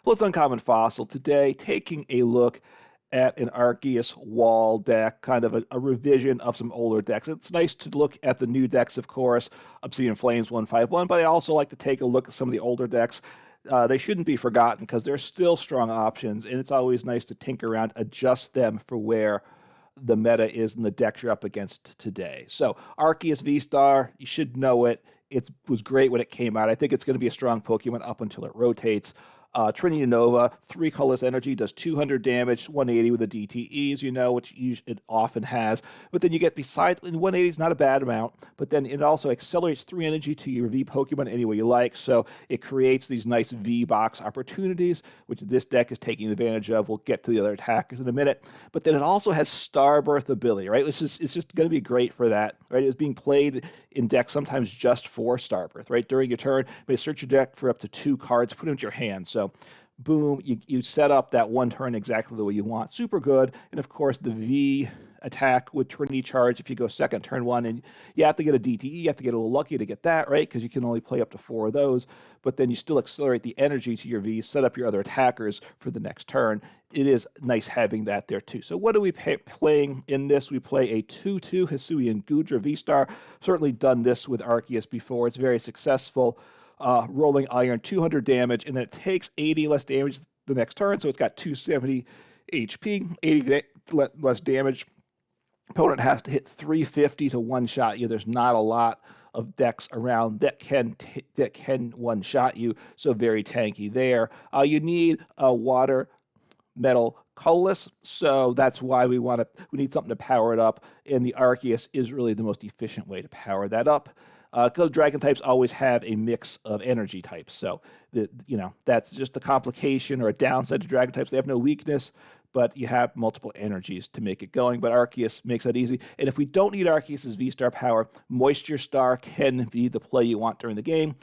Well, it's Uncommon Fossil. Today, taking a look at an Arceus wall deck, kind of a revision of some older decks. It's nice to look at the new decks, of course, Obsidian Flames 151, but I also like to take a look at some of the older decks. They shouldn't be forgotten because they're still strong options, and it's always nice to tinker around, adjust them for where the meta is in the decks you're up against today. So Arceus V-Star, you should know it. It was great when it came out. I think it's going to be a strong Pokemon up until it rotates. Trinity Nova, 3 colors energy, does 200 damage, 180 with a DTE, as you know, which it often has. But then you get, besides, 180 is not a bad amount, but then it also accelerates 3 energy to your V Pokemon any way you like. So it creates these nice V box opportunities, which this deck is taking advantage of. We'll get to the other attackers in a minute. But then it also has Starbirth ability, right? It's just going to be great for that, right? It's being played in decks sometimes just for Starbirth, right? During your turn, you may search your deck for up to 2 cards, put them into your hand. So boom, you set up that one turn exactly the way you want. Super good. And of course, the V attack with Trinity Charge, if you go second, turn 1, and you have to get a DTE, you have to get a little lucky to get that, right? Because you can only play up to 4 of those, but then you still accelerate the energy to your V, set up your other attackers for the next turn. It is nice having that there too. So what are we playing in this? We play a 2/2 Hisuian Goodra V-Star. Certainly done this with Arceus before. It's very successful. Rolling Iron, 200 damage, and then it takes 80 less damage the next turn, so it's got 270 HP, 80 less damage. Opponent has to hit 350 to one-shot you. There's not a lot of decks around that can one-shot you, so very tanky there. You need a water, metal, colorless, so that's why we need something to power it up, and the Arceus is really the most efficient way to power that up. Because dragon types always have a mix of energy types. So, that's just a complication or a downside to dragon types. They have no weakness, but you have multiple energies to make it going. But Arceus makes that easy. And if we don't need Arceus's V-Star power, Moisture Star can be the play you want during the game.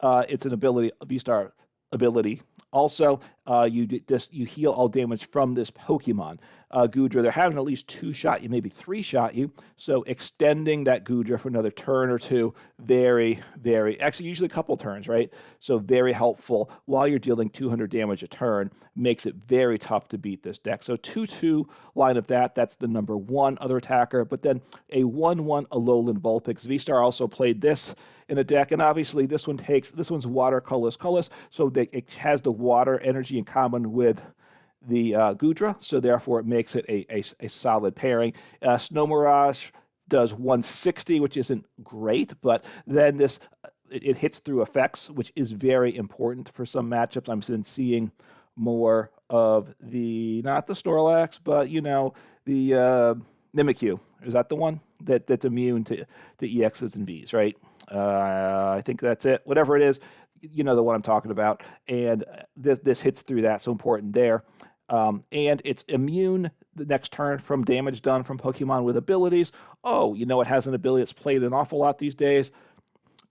It's an ability, a V-Star ability. Also, you heal all damage from this Pokemon. Goodra, they're having at least 2-shot you, maybe 3-shot you. So extending that Goodra for another turn or two, very, very, actually usually a couple turns, right? So very helpful while you're dealing 200 damage a turn, makes it very tough to beat this deck. So 2/2 line of that's the number 1 other attacker, but then a 1/1 Alolan Vulpix. V-Star also played this in a deck, and obviously this one's water, colorless, so it has the water energy in common with the Goodra, so therefore it makes it a solid pairing. Snow Mirage does 160, which isn't great, but then it hits through effects, which is very important for some matchups. I'm been seeing more of not the Snorlax, but the Mimikyu. Is that the one that's immune to EXs and Vs, right? I think that's it. Whatever it is, you know the one I'm talking about, and this hits through that, so important there. And it's immune the next turn from damage done from Pokemon with abilities. Oh, it has an ability that's played an awful lot these days,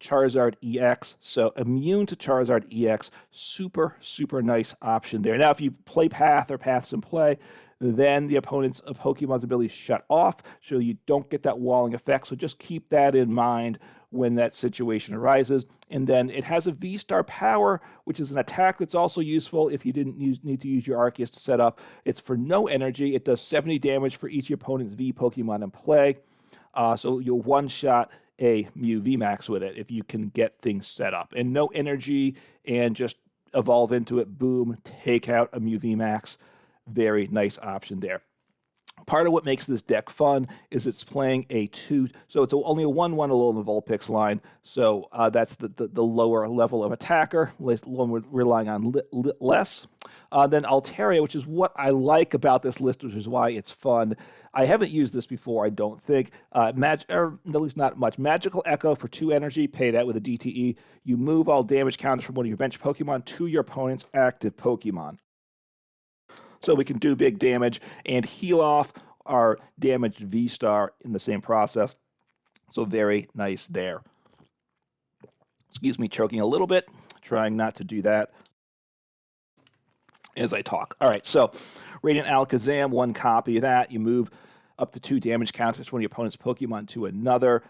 Charizard EX. So immune to Charizard EX, super, super nice option there. Now, if you play Path or Paths in play, then the opponent's Pokemon's abilities shut off, so you don't get that walling effect. So just keep that in mind when that situation arises. And then it has a V-Star power, which is an attack that's also useful if you didn't need to use your Arceus to set up. It's for no energy. It does 70 damage for each of your opponent's V Pokemon in play. So you'll one-shot a Mew VMAX with it if you can get things set up. And no energy, and just evolve into it, boom, take out a Mew VMAX. Very nice option there. Part of what makes this deck fun is it's playing a 2, so it's only a 1/1 Alolan Vulpix line, so that's the lower level of attacker, one we're relying on less. Then Alteria, which is what I like about this list, which is why it's fun. I haven't used this before, I don't think. Or at least not much. Magical Echo for 2 energy, pay that with a DTE. You move all damage counters from one of your bench Pokemon to your opponent's active Pokemon. So we can do big damage and heal off our damaged V-Star in the same process. So very nice there. Excuse me, choking a little bit. Trying not to do that as I talk. All right, so Radiant Alakazam, 1 copy of that. You move up to 2 damage counters from your opponent's Pokemon to another.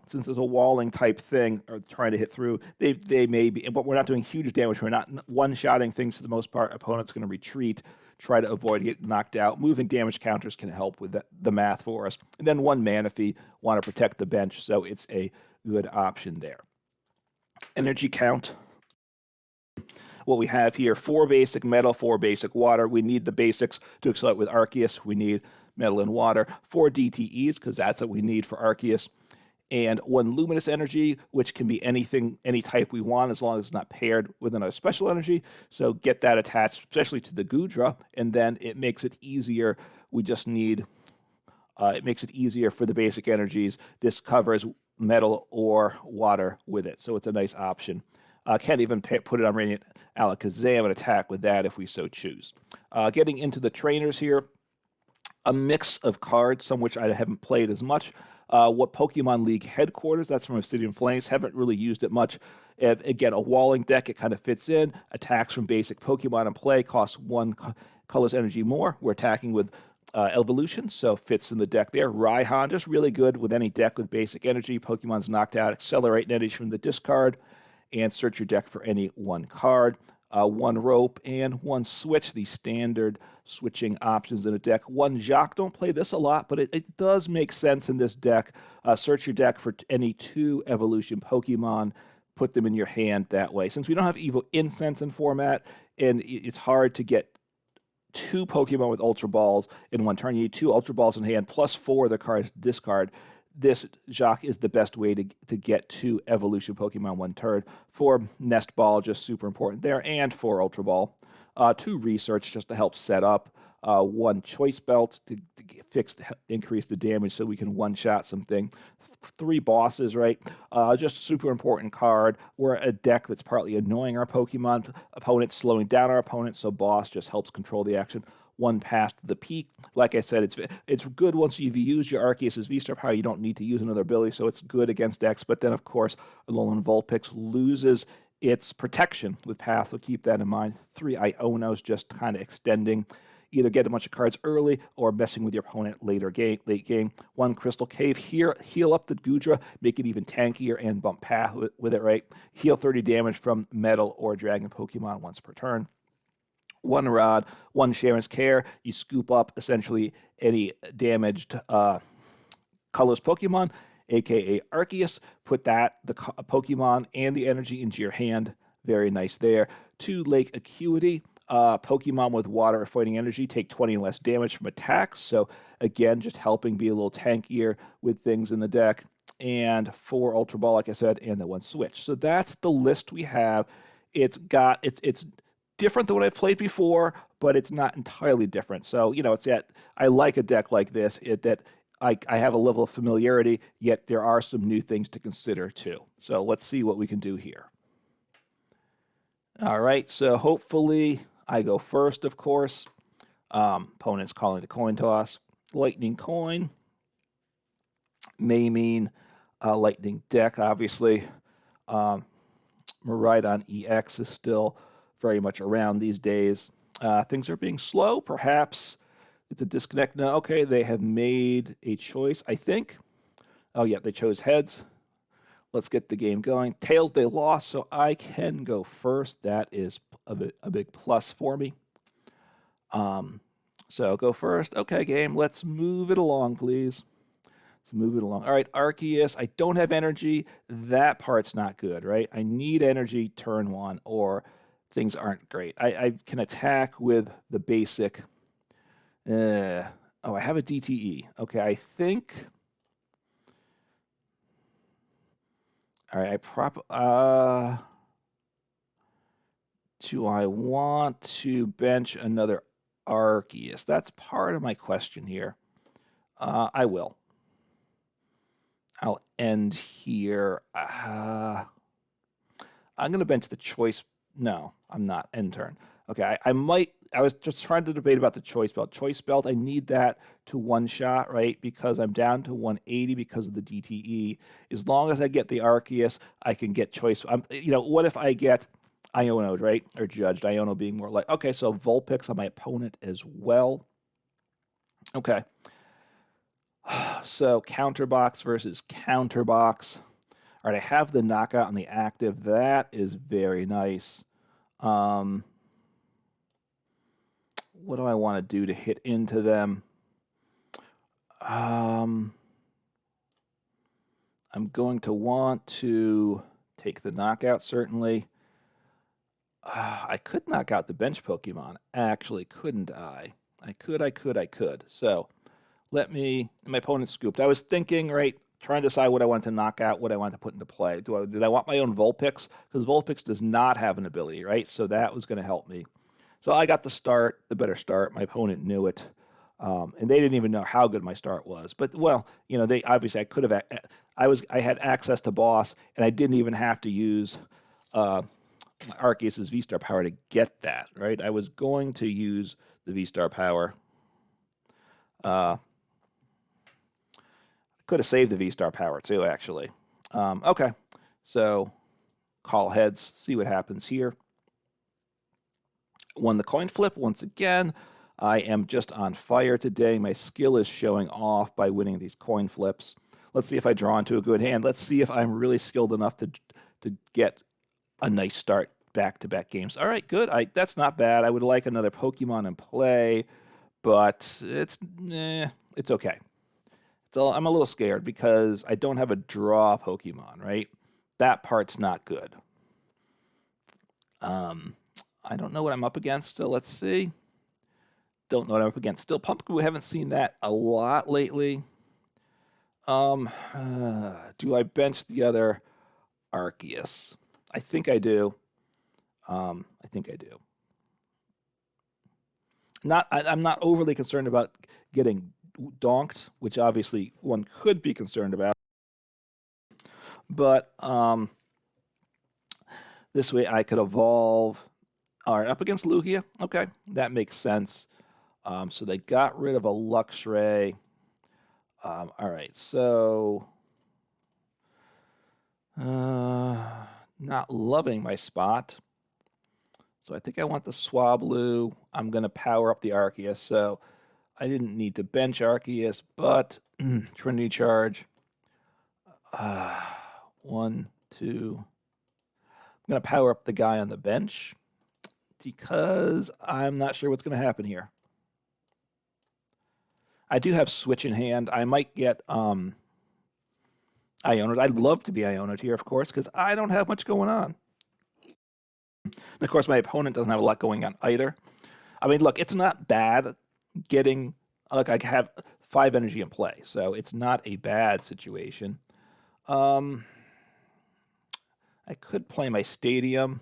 Since there's a walling type thing or trying to hit through, they may be, but we're not doing huge damage. We're not one-shotting things for the most part. Opponent's going to retreat, try to avoid getting knocked out. Moving damage counters can help with the math for us. And then 1 Manaphy, want to protect the bench, so it's a good option there. Energy count. What we have here, 4 basic metal, 4 basic water. We need the basics to accelerate with Arceus. We need metal and water. 4 DTEs, because that's what we need for Arceus. And 1 luminous energy, which can be anything, any type we want, as long as it's not paired with another special energy. So get that attached, especially to the Goodra, and then it makes it easier. We just need, it makes it easier for the basic energies. This covers metal or water with it, so it's a nice option. Can't even put it on Radiant Alakazam and attack with that if we so choose. Getting into the trainers here, a mix of cards, some which I haven't played as much. What Pokemon League headquarters, that's from Obsidian Flames, haven't really used it much. Again, a walling deck, it kind of fits in. Attacks from basic Pokemon in play, costs 1 color's energy more. We're attacking with evolution, so fits in the deck there. Raihan, just really good with any deck with basic energy. Pokemon's knocked out, accelerate energy from the discard, and search your deck for any 1 card. 1 rope and 1 switch, the standard switching options in a deck. 1 Jacq, don't play this a lot, but it does make sense in this deck. Search your deck for any 2 evolution Pokemon, put them in your hand that way. Since we don't have Evo Incense in format, and it's hard to get 2 Pokemon with Ultra Balls in 1 turn, you need 2 Ultra Balls in hand, plus 4 of the cards discard. This Jacq is the best way to get 2 evolution Pokemon 1 turn. 4 Nest Ball, just super important there, and 4 Ultra Ball. 2 Research just to help set up. 1 Choice Belt to increase the damage so we can one-shot something. 3 Bosses, right? Just super important card. We're a deck that's partly annoying our Pokemon opponents, slowing down our opponents, so Boss just helps control the action. 1 Path to the Peak. Like I said, it's good once you've used your Arceus V-Star power. You don't need to use another ability, so it's good against decks. But then, of course, Alolan Vulpix loses its protection with Path, so keep that in mind. 3 Ionos, just kind of extending. Either get a bunch of cards early or messing with your opponent late game. 1 Crystal Cave here, heal up the Goodra, make it even tankier, and bump Path with it, right? Heal 30 damage from Metal or Dragon Pokemon once per turn. 1 Rod, 1 Cheren's Care. You scoop up essentially any damaged colors Pokemon, aka Arceus. Put that, the Pokemon and the energy into your hand. Very nice there. 2 Lake Acuity. Pokemon with water or fighting energy take 20 less damage from attacks. So again, just helping be a little tankier with things in the deck. And 4 Ultra Ball, like I said, and the 1 Switch. So that's the list we have. It's different than what I've played before, but it's not entirely different. So, you know, I like a deck like this, that I have a level of familiarity, yet there are some new things to consider too. So let's see what we can do here. All right, so hopefully I go first, of course. Opponent's calling the coin toss. Lightning coin may mean lightning deck, obviously. Raihan EX is still very much around these days. Things are being slow, perhaps. It's a disconnect now. Okay, they have made a choice, I think. Oh, yeah, they chose heads. Let's get the game going. Tails, they lost, so I can go first. That is a big plus for me. So go first. Okay, game, let's move it along, please. Let's move it along. All right, Arceus, I don't have energy. That part's not good, right? I need energy turn 1, or things aren't great. I can attack with the basic. I have a DTE. Okay, I think. All right, do I want to bench another Arceus? That's part of my question here. I will. I'll end here. I'm going to bench the choice. No, I'm not. End turn. Okay, I might. I was just trying to debate about the choice belt. Choice belt, I need that to one-shot, right? Because I'm down to 180 because of the DTE. As long as I get the Arceus, I can get choice. What if I get Iono, right? Or judged. Iono being more like, okay, so Vulpix on my opponent as well. Okay. So counterbox versus counterbox. All right, I have the knockout on the active. That is very nice. What do I want to do to hit into them? I'm going to want to take the knockout, certainly. I could knock out the bench Pokemon, actually, couldn't I? I could. So let me, my opponent scooped. I was thinking, right, trying to decide what I want to knock out, what I want to put into play. Did I want my own Vulpix? Because Vulpix does not have an ability, right? So that was going to help me. So I got the better start. My opponent knew it. And they didn't even know how good my start was. But, well, you know, they obviously, I had access to boss, and I didn't even have to use Arceus V-Star power to get that, right? I was going to use the V-Star power. Could have saved the V-Star power too, actually. Okay, so call heads, see what happens here. Won the coin flip once again. I am just on fire today. My skill is showing off by winning these coin flips. Let's see if I draw into a good hand. Let's see if I'm really skilled enough to get a nice start back-to-back games. All right, good. That's not bad. I would like another Pokemon in play, but it's okay. So I'm a little scared because I don't have a draw Pokemon, right? That part's not good. I don't know what I'm up against, so let's see. Don't know what I'm up against. Still Pumpkin, we haven't seen that a lot lately. Do I bench the other Arceus? I think I do. I'm not overly concerned about getting donked, which obviously one could be concerned about. But this way I could evolve. All right, up against Lugia. Okay, that makes sense. So they got rid of a Luxray. All right, so not loving my spot. So I think I want the Swablu. I'm going to power up the Arceus. So I didn't need to bench Arceus, but Trinity Charge. 1, 2. I'm going to power up the guy on the bench because I'm not sure what's going to happen here. I do have Switch in hand. I might get Iono. I'd love to be Iono here, of course, because I don't have much going on. And of course, my opponent doesn't have a lot going on either. I mean, look, it's not bad getting, look, I have 5 energy in play, so it's not a bad situation. I could play my Stadium.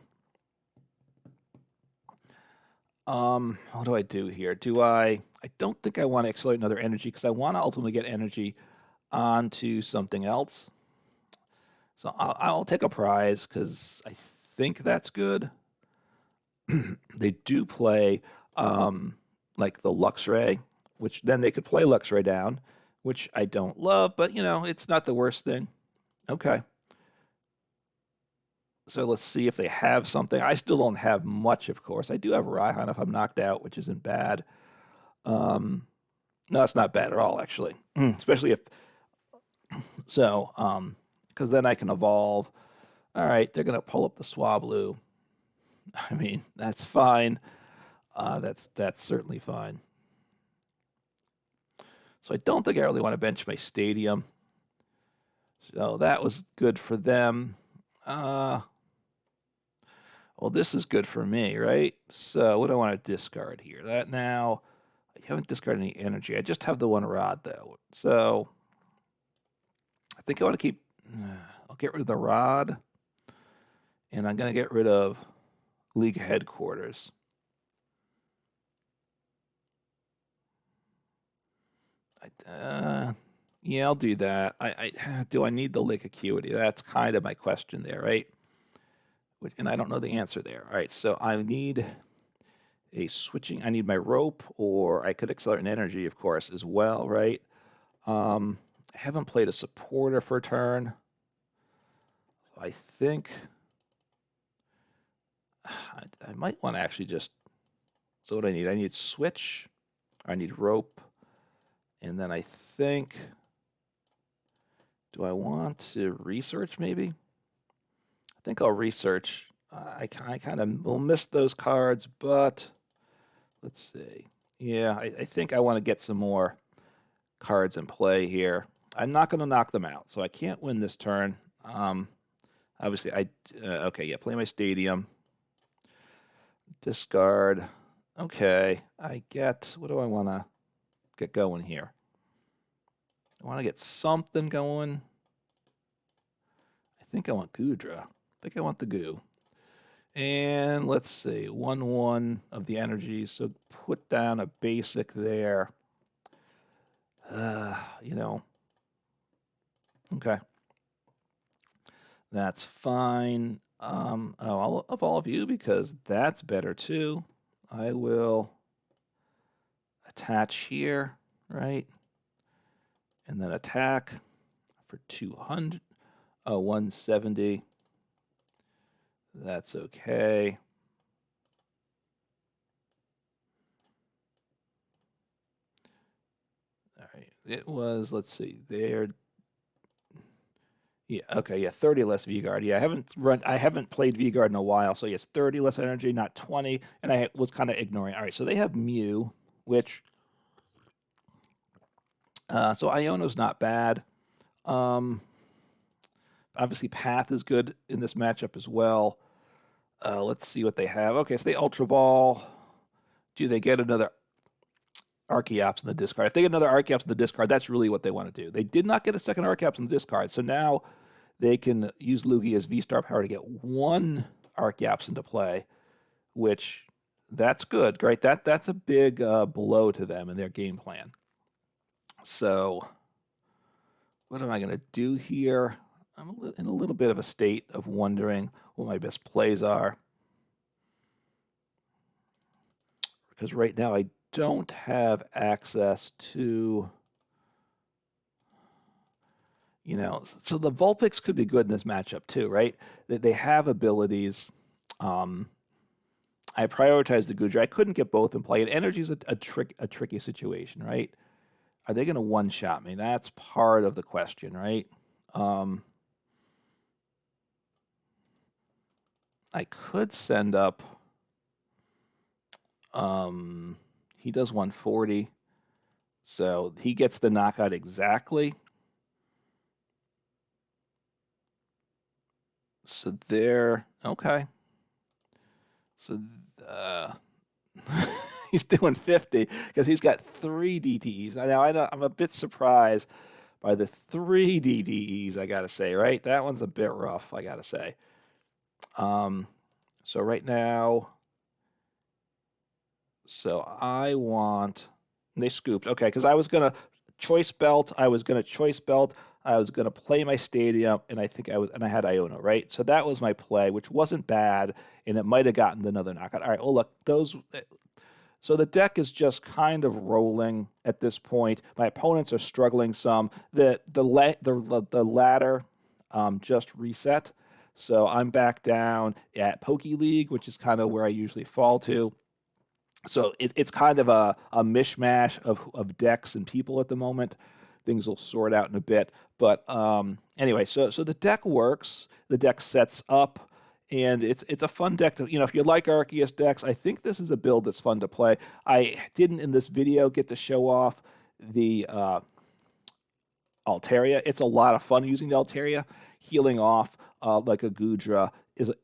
What do I do here? I don't think I want to accelerate another energy because I want to ultimately get energy onto something else. So I'll take a prize because I think that's good. They do play like the Luxray, which then they could play Luxray down, which I don't love, but you know, it's not the worst thing. Okay. So let's see if they have something. I still don't have much, of course. I do have Raihan if I'm knocked out, which isn't bad. No, it's not bad at all, actually. Especially if... So, because then I can evolve. All right, they're going to pull up the Swablu. I mean, that's fine. That's certainly fine. So I don't think I really want to bench my Stadium. So that was good for them. Well, this is good for me, right? So what do I want to discard here? That now, I haven't discarded any energy. I just have the one rod, though. So I think I want to keep, I'll get rid of the rod. And I'm going to get rid of League Headquarters. Yeah, I'll do that. Do I need the Lake Acuity? That's kind of my question there, right? And I don't know the answer there. All right, so I need a switching. I need my rope, or I could accelerate an energy, of course, as well, right? I haven't played a supporter for a turn. I think I might want to actually just. So what do I need? I need switch, or I need rope, and then I think Do I want to research maybe? I think I'll research. I kind of will miss those cards, but let's see. Yeah, I think I want to get some more cards in play here. I'm not going to knock them out, so I can't win this turn. Obviously, okay, yeah, play my stadium. Discard. Okay, I get, what do I want to get going here? I want to get something going. I think I want Goodra. I think I want the goo. And let's see, 1/1 of the energy. So put down a basic there. You know. Okay. That's fine. I'll evolve you because that's better too. I will attach here, right? And then attack for 200. Oh, 170. That's okay. All right. It was, let's see, there. Yeah, okay, yeah, 30 less V-Guard. Yeah, I haven't played V-Guard in a while, so yes, 30 less energy, not 20, and I was kind of ignoring. All right, so they have Mew, which so Iono's not bad. Obviously Path is good in this matchup as well. Let's see what they have. Okay, so they Ultra Ball. Do they get another Arceus in the discard? If they get another Arceus in the discard, that's really what they want to do. They did not get a second Arceus in the discard, so now they can use Lugia's V-Star power to get one Arceus into play, which that's good, right? That's a big blow to them in their game plan. So what am I going to do here? I'm in a little bit of a state of wondering what my best plays are. Because right now I don't have access to, you know, so the Vulpix could be good in this matchup too, right? They have abilities. I prioritize the Goodra. I couldn't get both in play. And energy is a tricky situation, right? Are they going to one-shot me? That's part of the question, right? I could send up. He does 140, so he gets the knockout exactly. So there, okay. So he's doing 50 because he's got 3 DTEs. Now I'm a bit surprised by the 3 DTEs, I gotta say, right? That one's a bit rough, I gotta say. So right now, so I want, they scooped, okay, because I was gonna choice belt, I was gonna play my stadium, and I had Iono, right? So that was my play, which wasn't bad, and it might have gotten another knockout. All right, well, look, so the deck is just kind of rolling at this point. My opponents are struggling some. The ladder just reset, so I'm back down at Poke League, which is kind of where I usually fall to. So it's kind of a mishmash of decks and people at the moment. Things will sort out in a bit. But anyway, so the deck works. The deck sets up, and it's a fun deck to, if you like Arceus decks, I think this is a build that's fun to play. I didn't in this video get to show off the Alteria. It's a lot of fun using the Alteria. Healing off like a Goodra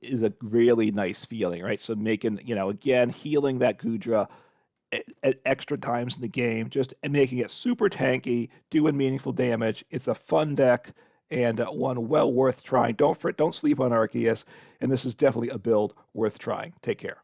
is a really nice feeling, right? So making, again, healing that Goodra at extra times in the game, just making it super tanky, doing meaningful damage. It's a fun deck and one well worth trying. Don't sleep on Arceus, and this is definitely a build worth trying. Take care.